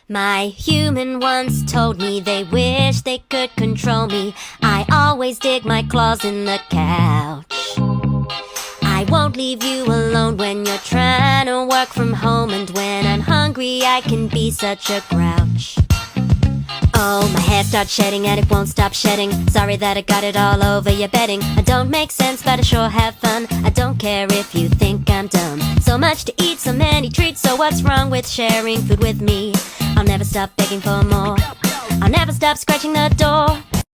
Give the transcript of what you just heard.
My human once told me they wish they could control me. I always dig my claws in the couch. I won't leave you alone when you're trying to work from home, and when I'm hungry I can be such a grouch. Oh, my hair starts shedding and it won't stop shedding. Sorry that I got it all over your bedding. I don't make sense but I sure have fun. I don't care if you think I'm dumb. So much to eat, so many treats. So what's wrong with sharing food with me? I'll never stop begging for more. I'll never stop scratching the door.